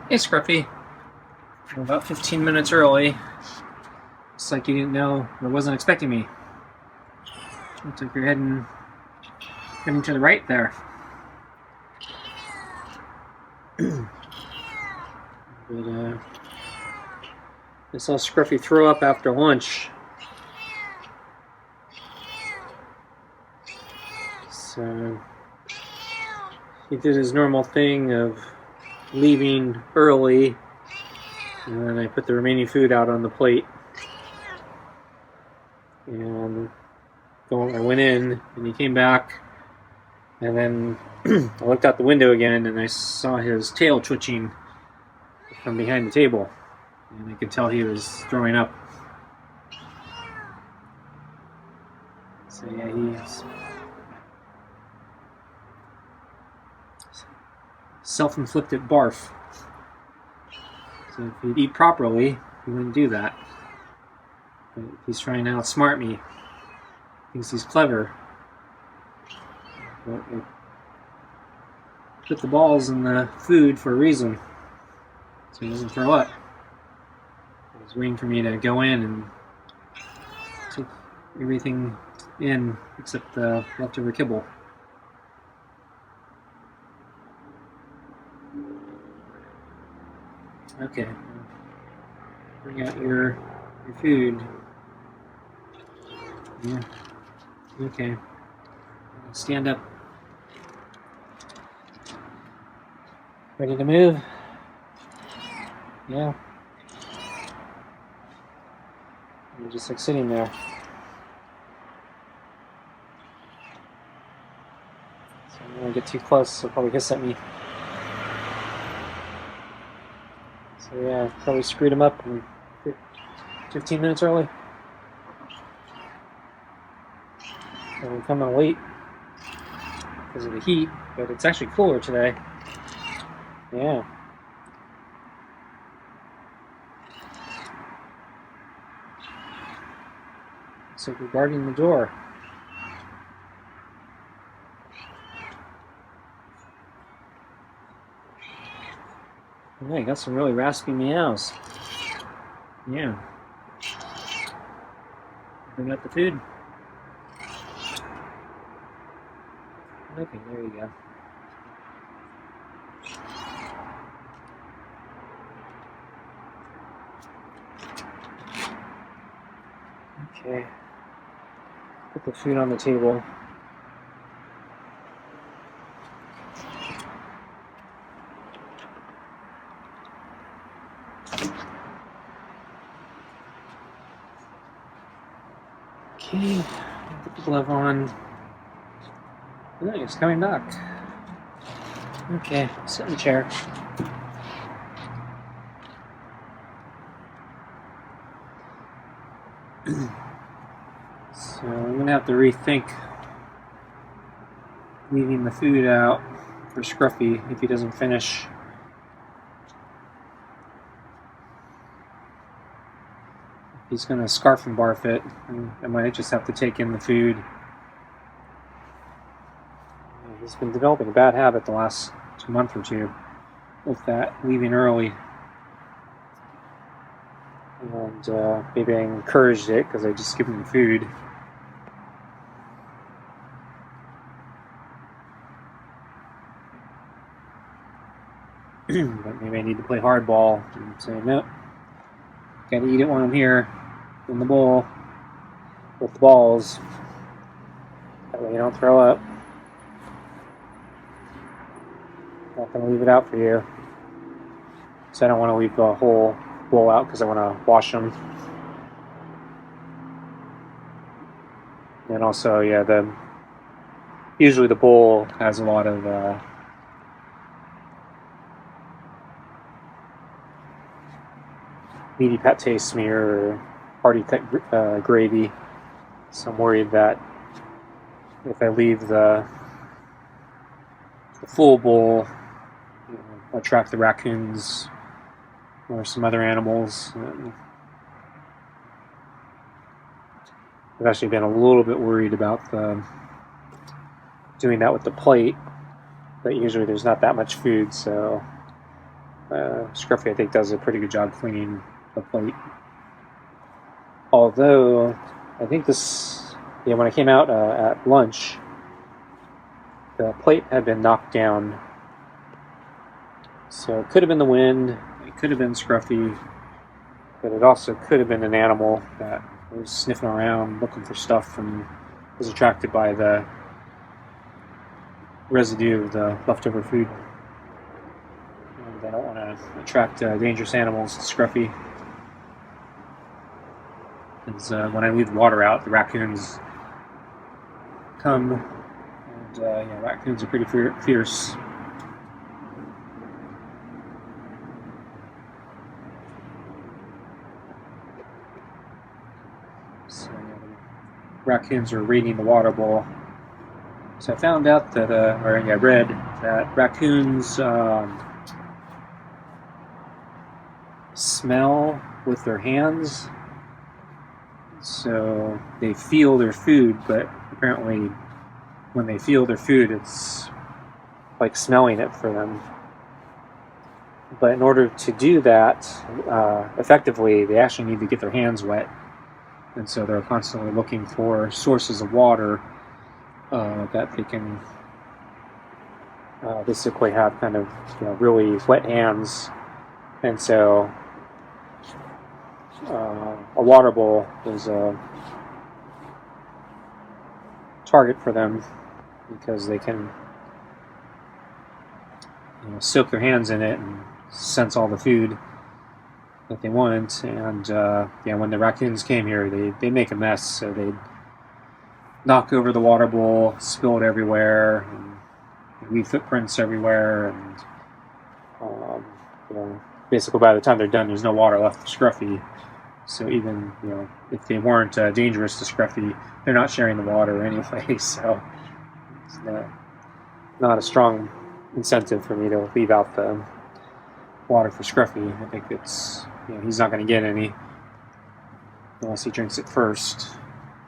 Hey, Scruffy. I'm about 15 minutes early. Looks like you didn't know or wasn't expecting me. Looks like you're heading to the right there. But I saw Scruffy throw up after lunch. So he did his normal thing of leaving early, and then I put the remaining food out on the plate. And I went in, and he came back, and then I looked out the window again, and I saw his tail twitching from behind the table, and I could tell he was throwing up. So yeah, he's self-inflicted barf. So if he'd eat properly, he wouldn't do that. But he's trying to outsmart me. Thinks he's clever. But I put the balls in the food for a reason, so he doesn't throw up. He's waiting for me to go in and take everything in except the leftover kibble. Okay, bring out your food. Yeah. Okay. Stand up. Ready to move? Yeah. You're just like sitting there. So I'm gonna get too close, he'll probably hiss at me. So yeah, probably screwed him up and 15 minutes early. So we're coming late because of the heat, but it's actually cooler today. Yeah. So we're guarding the door. Yeah, got some really raspy meows. Yeah. Bring up the food. Okay, there you go. Okay. Put the food on the table. Okay, put the glove on. Oh, he's coming back. Okay, sit in the chair. So I'm gonna have to rethink leaving the food out for Scruffy if he doesn't finish. If he's gonna scarf-and-barf it, I might just have to take in the food. He's been developing a bad habit the last month or two with that, leaving early. And maybe I encouraged it because I just give him the food. But maybe I need to play hardball and say, nope, gotta eat it when I'm here in the bowl with the balls. That way you don't throw up. Not gonna leave it out for you. So I don't want to leave the whole bowl out because I want to wash them. And also, yeah, usually the bowl has a lot of meaty pate smear or hearty cut gravy. So I'm worried that if I leave the full bowl, attract the raccoons or some other animals. I've actually been a little bit worried about doing that with the plate, but usually there's not that much food, so Scruffy, I think, does a pretty good job cleaning the plate. Although, I think this, when I came out at lunch, the plate had been knocked down. So it could have been the wind, it could have been Scruffy, but it also could have been an animal that was sniffing around looking for stuff and was attracted by the residue of the leftover food. And I don't want to attract dangerous animals to Scruffy. Because when I leave water out, the raccoons come, and raccoons are pretty fierce. So the raccoons are raiding the water bowl. So I found out that, I read that raccoons smell with their hands. So they feel their food, but apparently when they feel their food, it's like smelling it for them. But in order to do that effectively, they actually need to get their hands wet. And so they're constantly looking for sources of water that they can basically have kind of really wet hands. And so a water bowl is a target for them because they can soak their hands in it and sense all the food that they want. And when the raccoons came here, they make a mess, so they'd knock over the water bowl, spill it everywhere, and leave footprints everywhere, and basically by the time they're done, there's no water left for Scruffy. So even if they weren't dangerous to Scruffy, they're not sharing the water anyway. So it's not a strong incentive for me to leave out the water for Scruffy. I think it's he's not going to get any unless he drinks it first.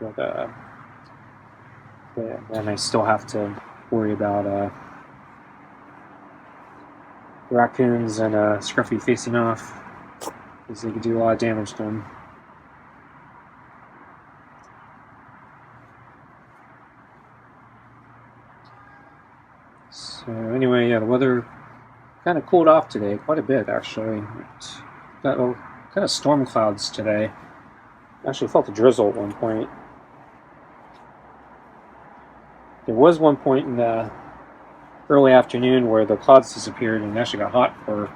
But then I still have to worry about raccoons and Scruffy facing off, because they could do a lot of damage to him. So anyway, the weather kind of cooled off today, quite a bit actually. Got kind of storm clouds today. Actually felt a drizzle at one point. There was one point in the early afternoon where the clouds disappeared and it actually got hot for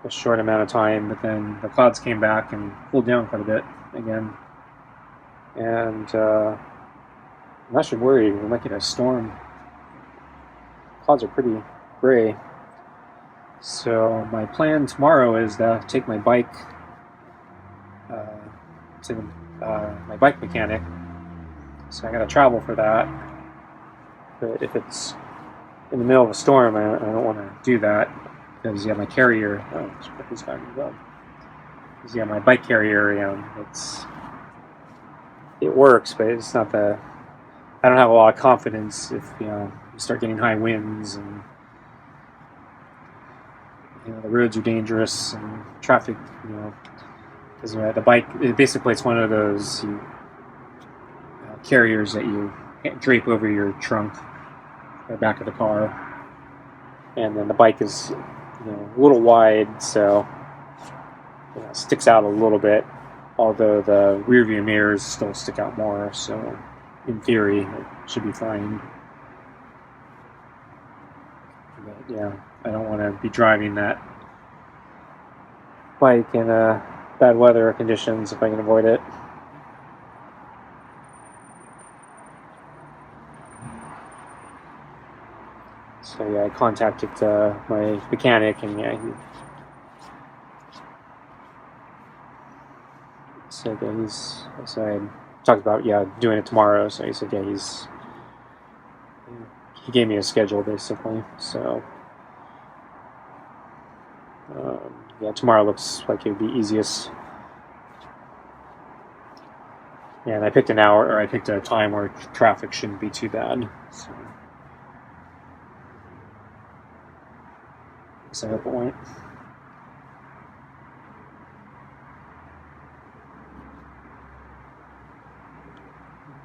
a short amount of time, but then the clouds came back and cooled down quite a bit again. And I'm actually worried we might get a storm. Clouds are pretty gray. So my plan tomorrow is to take my bike to my bike mechanic. So I gotta travel for that. But if it's in the middle of a storm, I don't want to do that, because my carrier. Oh, it's fine as well. Because my bike carrier, it works, but it's not the. I don't have a lot of confidence if you start getting high winds and the roads are dangerous and traffic. Because the bike, it's one of those carriers that you drape over your trunk or back of the car, and then the bike is a little wide, so it sticks out a little bit, although the rear view mirrors still stick out more, so in theory it should be fine. But I don't want to be driving that bike in bad weather conditions if I can avoid it. So I contacted my mechanic, and he said that I talked about doing it tomorrow. So he said he gave me a schedule basically. So tomorrow looks like it would be easiest. And I picked a time where traffic shouldn't be too bad. So. I hope it won't.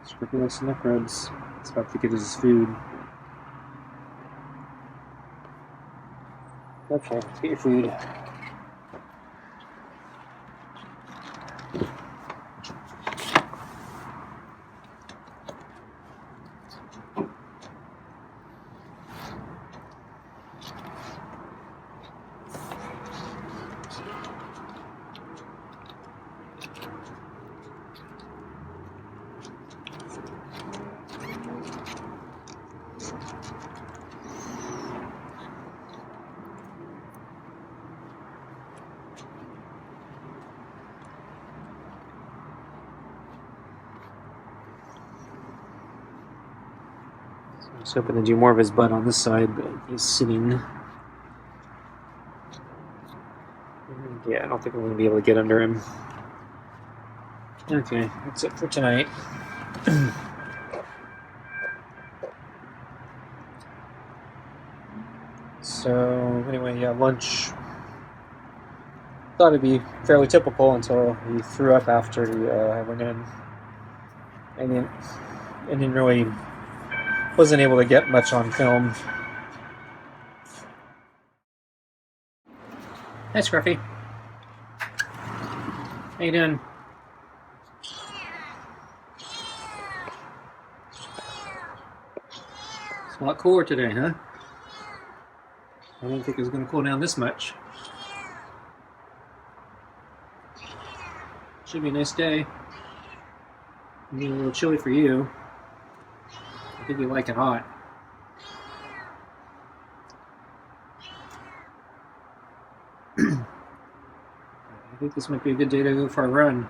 Scruffy likes enough ribs. He's about to get his food. Okay, let's get your food. I was hoping to do more of his butt on this side, but he's sitting. Yeah, I don't think I'm going to be able to get under him. Okay, that's it for tonight. So, anyway, yeah, lunch. Thought it'd be fairly typical until he threw up after I went in. And then really wasn't able to get much on film. Hi, Scruffy. How you doing? It's a lot cooler today, huh? I didn't think it was going to cool down this much. Should be a nice day. Maybe a little chilly for you. I think you like it hot. I think this might be a good day to go for a run.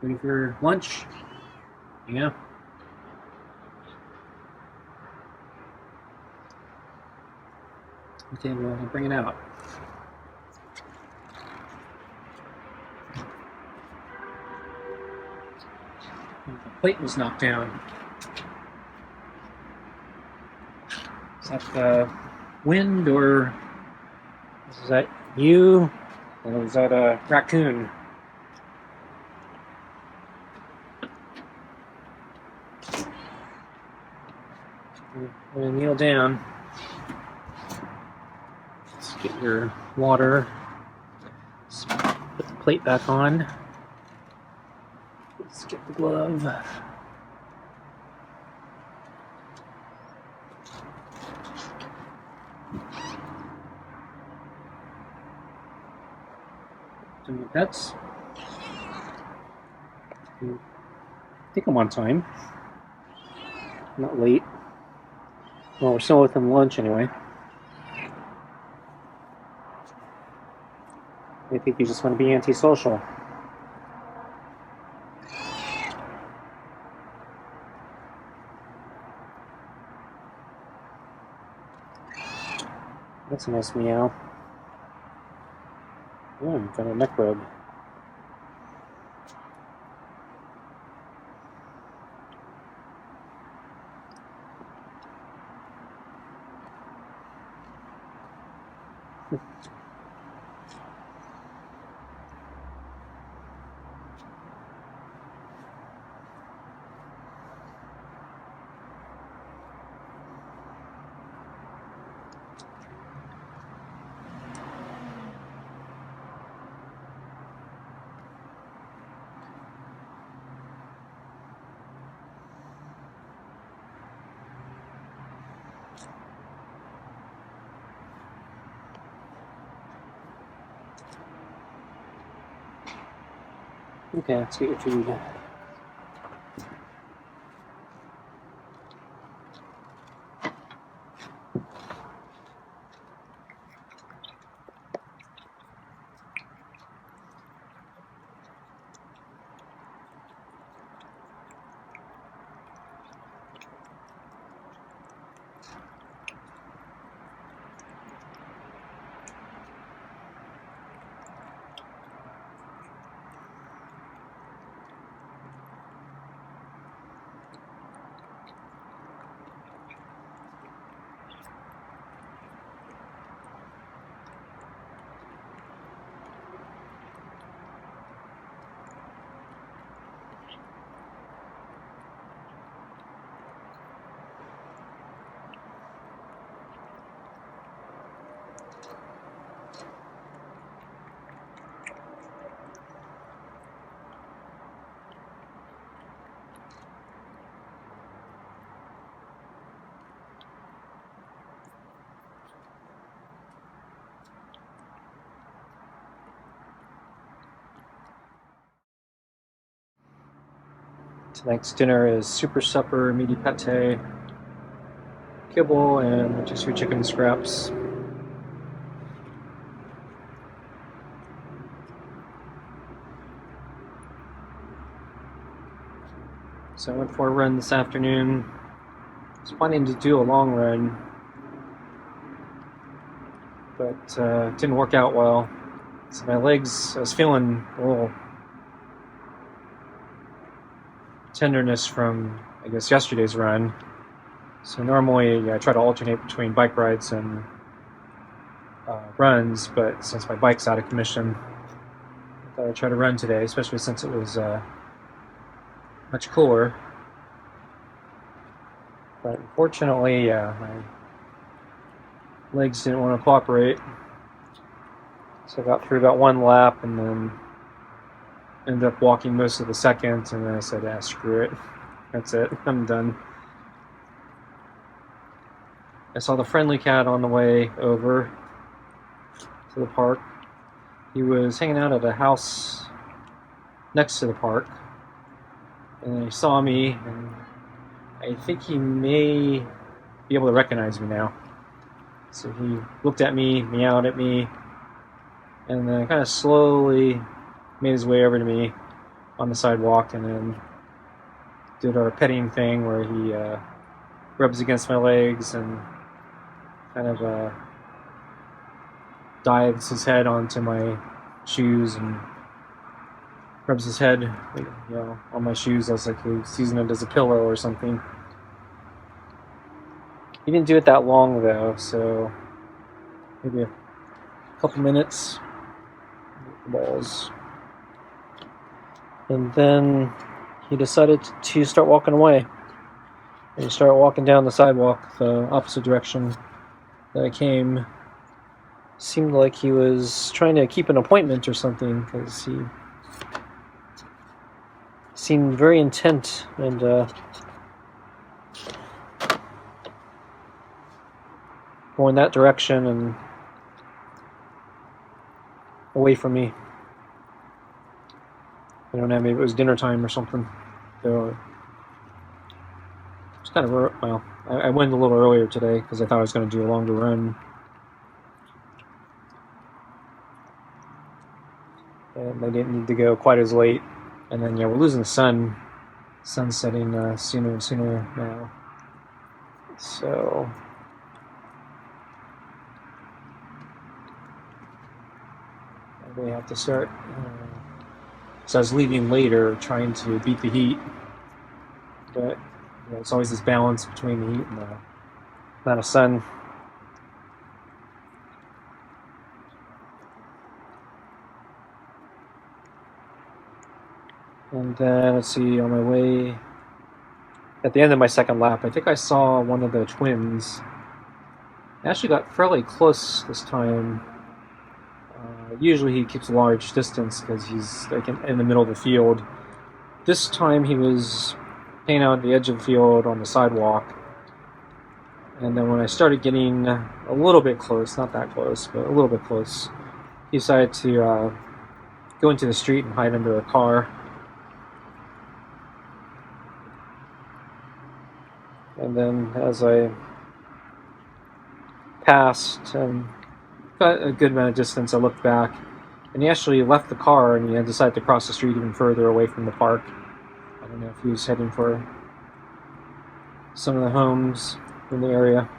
Ready for lunch? Yeah. Okay, well, I'll bring it out. The plate was knocked down. Is that the wind, or is that you? Or is that a raccoon? I'm going to kneel down. Let's get your water. Let's put the plate back on. Let's get the glove. Doing the pets. I think I'm on time. Not late. Well, we're still within lunch anyway. I think you just want to be antisocial. That's a nice meow. Got a neck rub. Okay, let's get your food. Tonight's dinner is super supper, meaty pate, kibble, and rotisserie chicken scraps. So I went for a run this afternoon. I was planning to do a long run, but it didn't work out well. So my legs, I was feeling a little tenderness from, I guess, yesterday's run. So normally I try to alternate between bike rides and runs, but since my bike's out of commission, I thought I'd try to run today, especially since it was much cooler. But unfortunately, my legs didn't want to cooperate. So I got through about one lap and then ended up walking most of the second, and then I said, screw it. That's it. I'm done. I saw the friendly cat on the way over to the park. He was hanging out at a house next to the park, and he saw me, and I think he may be able to recognize me now. So he looked at me, meowed at me, and then kind of slowly made his way over to me on the sidewalk, and then did our petting thing where he rubs against my legs and kind of dives his head onto my shoes and rubs his head, on my shoes as like he's using it as a pillow or something. He didn't do it that long though, so maybe a couple minutes. Balls. And then he decided to start walking away. And he started walking down the sidewalk the opposite direction that I came. Seemed like he was trying to keep an appointment or something, because he seemed very intent and going that direction and away from me. I don't know, maybe it was dinner time or something. So it's kind of, well, I went a little earlier today because I thought I was going to do a longer run. And I didn't need to go quite as late. And then, we're losing the sun. Sun's setting sooner and sooner now. So I may have to start. So I was leaving later, trying to beat the heat. But it's always this balance between the heat and the amount of sun. And then, let's see, on my way, at the end of my second lap, I think I saw one of the twins. I actually got fairly close this time. Usually he keeps a large distance because he's like in the middle of the field. This time he was hanging out at the edge of the field on the sidewalk. And then when I started getting a little bit close, not that close, but a little bit close, he decided to go into the street and hide under a car. And then as I passed and got a good amount of distance, I looked back, and he actually left the car and he decided to cross the street even further away from the park. I don't know if he was heading for some of the homes in the area.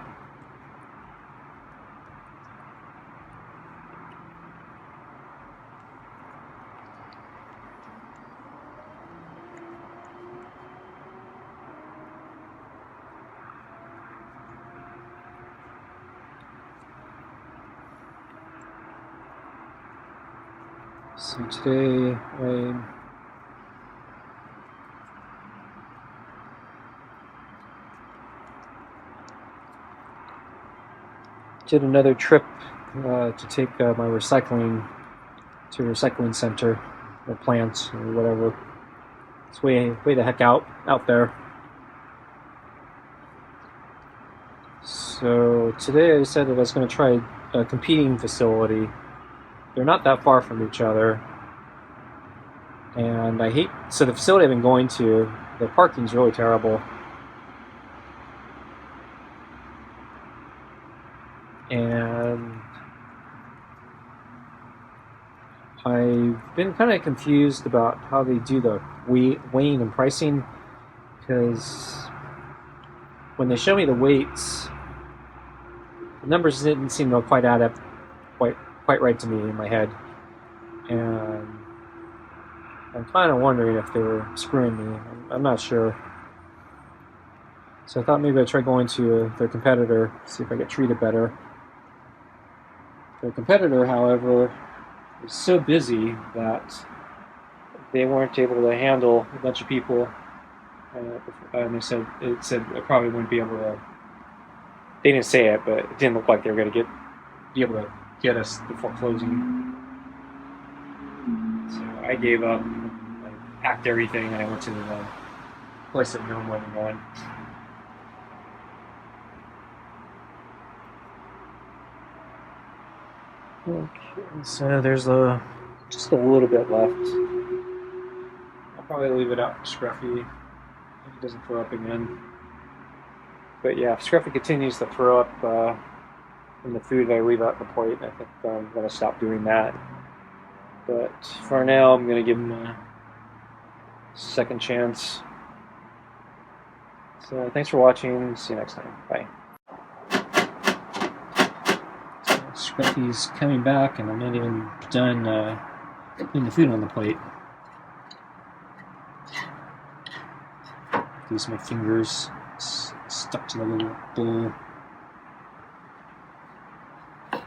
So today I did another trip to take my recycling to a recycling center or plant or whatever. It's way the heck out there. So today I decided I was going to try a competing facility. They're not that far from each other, and so the facility I've been going to the parking's really terrible. And I've been kind of confused about how they do the weighing and pricing, because when they show me the weights, the numbers didn't seem to quite add up quite right to me in my head, and I'm kind of wondering if they're screwing me. I'm not sure. So I thought maybe I'd try going to their competitor, see if I get treated better. Their competitor, however, was so busy that they weren't able to handle a bunch of people, and they said I probably wouldn't be able to. They didn't say it, but it didn't look like they were going to be able to get us before closing. So I gave up. I packed everything, and I went to the place that no one wasn't going. Okay, so there's just a little bit left. I'll probably leave it out for Scruffy if he doesn't throw up again. But yeah, if Scruffy continues to throw up in the food I leave out the plate, I think I'm going to stop doing that. But for now, I'm going to give him a second chance. So thanks for watching. See you next time. Bye. Scruffy's coming back, and I'm not even done putting the food on the plate. Use my fingers stuck to the little bowl. And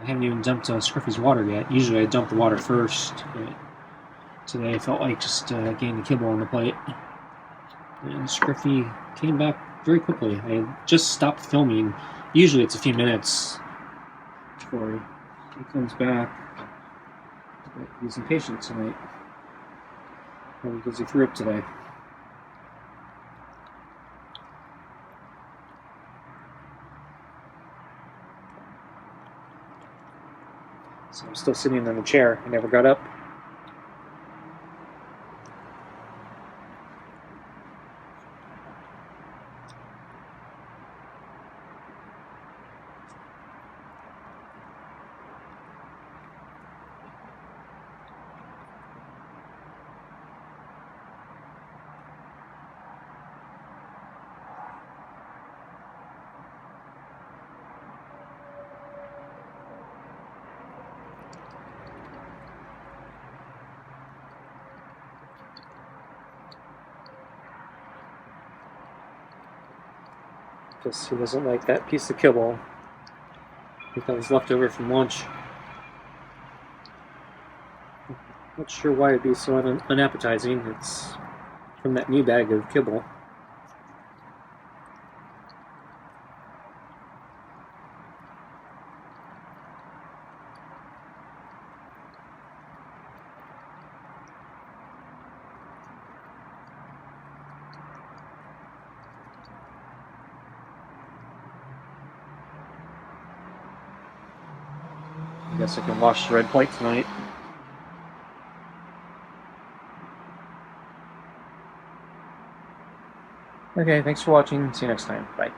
I haven't even dumped Scruffy's water yet. Usually I dump the water first, but today I felt like just getting the kibble on the plate. And Scruffy came back very quickly. I just stopped filming. Usually it's a few minutes before he comes back. But he's impatient tonight. Probably because he threw up today. So I'm still sitting in the chair. I never got up. Because he doesn't like that piece of kibble. I think that was left over from lunch. Not sure why it'd be so unappetizing. It's from that new bag of kibble. I guess I can wash the red plate tonight. Okay, thanks for watching. See you next time. Bye.